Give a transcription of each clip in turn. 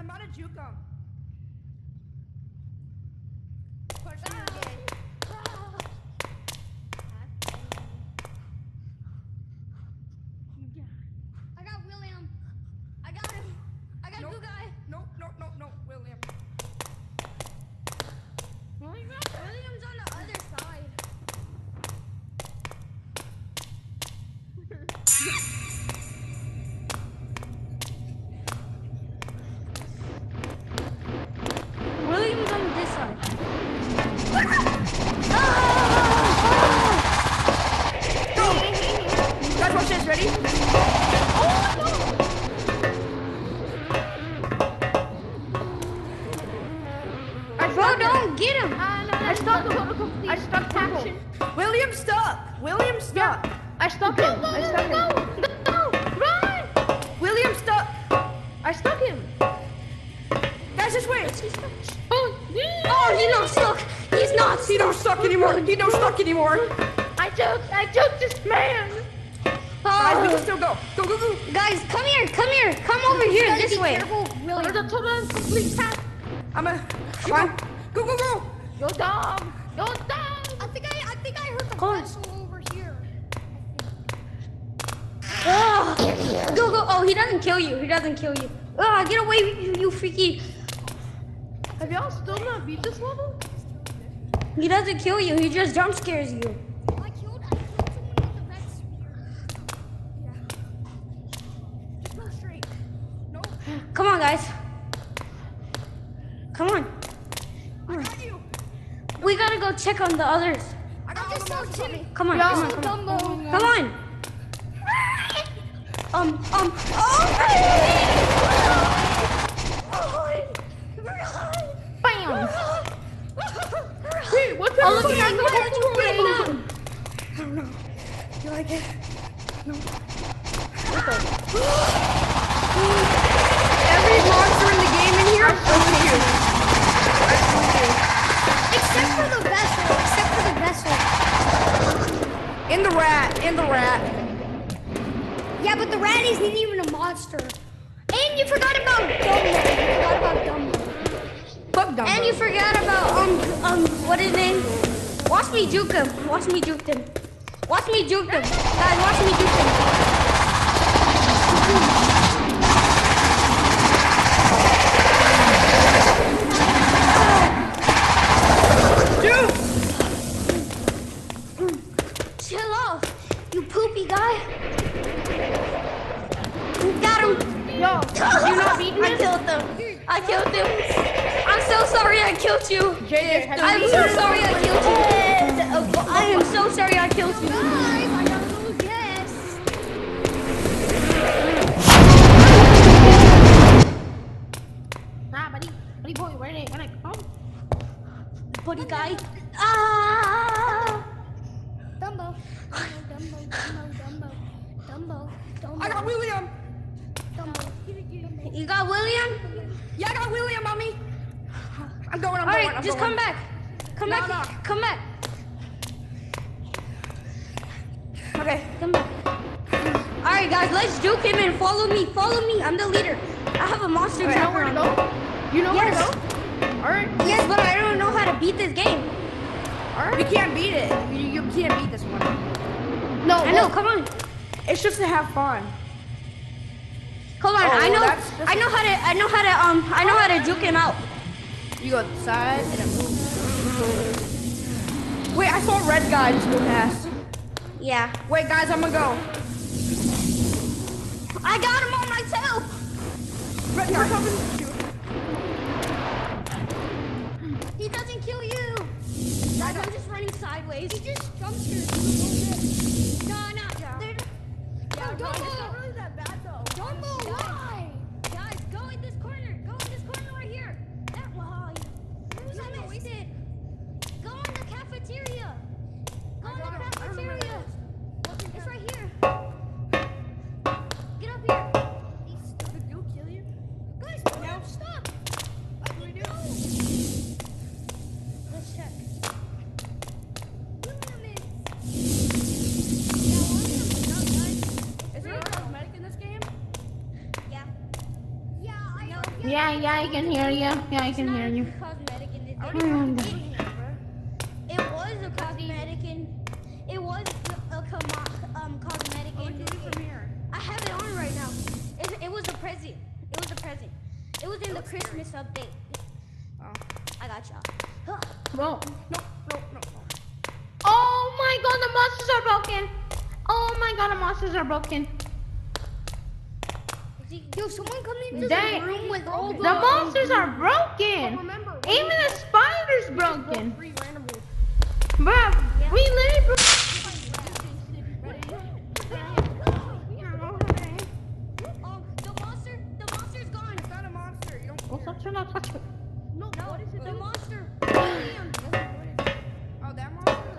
I'm about to juke him. Push him again. I got William. I got him. I got you guy. Nope, William. William's on the other side. William's on this side. Guys, watch this. Ready? Bro, don't get him. I stuck him. I stuck him. William stuck. I stuck him. No, run! William stuck. I stuck him. Guys, this way. Oh, he's not stuck. He's not. He don't stuck anymore. I took this man. Guys, we can still go. Go. Guys, come here. Come over here this way. There's a total complete path. Come on. Go. Go down. I think I heard the vessel over here. Go. Oh, he doesn't kill you. Get away, you freaky. Have y'all still not beat this level? He doesn't kill you. He just jump scares you. I killed someone with the red spear. Yeah. Just go straight. No. Come on, guys. Come on. I got you. We gotta go check on the others. I got all the monsters on me. Come on. Come on. Bam. Wait, what's that? Oh, look at that. I don't know. You like it? No. Every monster in the game in here, Except for the vessel. In the rat. Yeah, but the rat isn't even a monster. And you forgot about Dumbo. Fuck Dumbo. And you forgot about what his name? Watch me juke him. Guys, watch me juke him. Dude! Chill off, you poopy guy. Got him. Yo, you not beating I this? killed him. I'm so sorry I killed you. JJ, I'm so sorry I killed you. I am so sorry I killed you. Guys, I got a little guess. Nah, buddy boy, when I come. Buddy guy. Ah! Dumbo. I got William. You got William? Yeah, I got William on me. I'm going. Alright, just come back. Come back. Okay. Come back. Alright guys, let's juke him and follow me. I'm the leader. I have a monster You know where to go? You know where to go? Alright. Yes, but I don't know how to beat this game. We can't beat it. You can't beat this one. No, I know, come on. It's just to have fun. Come on, Oh, I know that's- how to juke him out. You go to the side and then move. Wait, I saw a red guy just go past. Yeah. Wait, guys, I'm gonna go. I got him on myself. Red guy coming. He doesn't kill you. Guys, I'm just running sideways. He just jump scared you a little bit. No. Yeah, It's not really that bad though. Dumbo, why? Guys, go in this corner. Go in this corner right here. That wall. You missed it. Go in the cafeteria. Go in the cafeteria. It's right here. Get up here. Did you kill you? Guys, No. stop. What do we do? Let's check. William is. Is there a cosmetic in this game? Yeah, I can hear you. Yeah, I can hear you. Cosmetic in this I game. already Mm. have to do here, bro. It was a cosmetic in. It was a cosmetic Oh, in we this can do game. from here. I have it on right now. It was a present. It was a present. It was in the looks scary. Christmas update. Oh. I got y'all. Whoa. No. Oh my god, the monsters are broken. Oh my god, the monsters are broken. Yo, someone come into Dang. the room with all The monsters are broken. But remember, Even the spider's broken. 3 randomly. Bruh, we literally broke. The monster's gone. It's not a monster. You don't Oh, care. stop trying to touch me. No, what is it? The monster. William. Oh, that monster's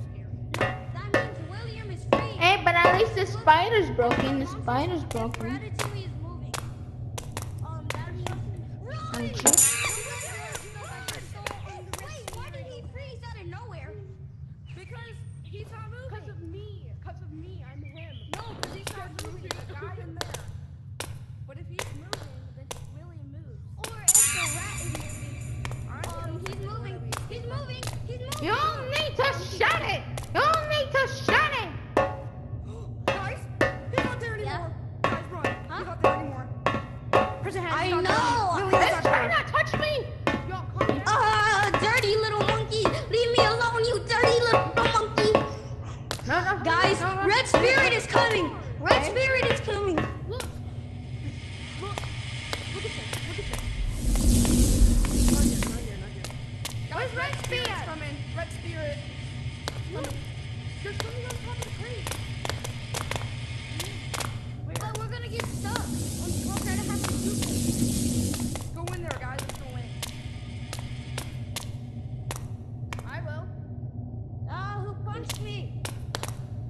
scary. That means William is free. Hey, but at least the spider's broken. The spider's broken. Ratatouille is moving. That means run. And Wait, why did he freeze out of nowhere? Because he's not moving. Because of me. I'm him. No, because he's not moving. The guy in there. But if he's moving, then William moves. Or if the rat is moving. He's moving. you don't need to shut it. You don't need to shut it. Guys, he's not there Yeah. anymore. Guys, run. He's not there anymore. Prison hands. I he's not know. there. William's Hey, not try there. not touch me. Yo, calm down. Dirty little monkey. Leave me alone, you dirty little monkey. No. Guys, no. Red Spirit is coming. Red Spirit is coming. Look. Look at this. Not yet. Guys, Red Spirit's coming. Red Spirit. Look. They're swimming on top of the crate. But we're gonna get stuck. We're gonna have to do this. Go in there, guys. Let's go in. I will. Who punched me?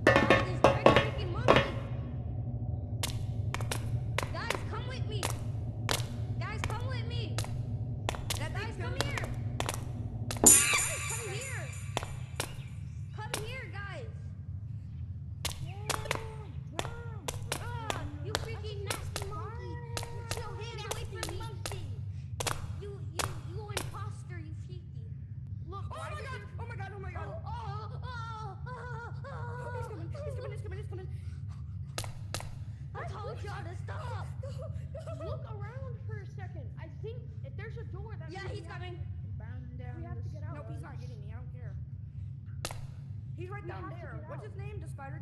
This red freaking monkey. Guys, come with me. Guys, come with me. That Guys, thing's come coming. here. Guys, come here. Come here, guys. You freaking nasty monkey. You chill hands away from me. You imposter, you freaky. Look. Oh my god. Oh my god. Oh my god. He's coming. I told y'all to stop. Look around for a second. I think if there's a door that Yeah, he's coming. We have to get out. Nope, he's not getting me. I don't care. He's right down there. What's his name? The spider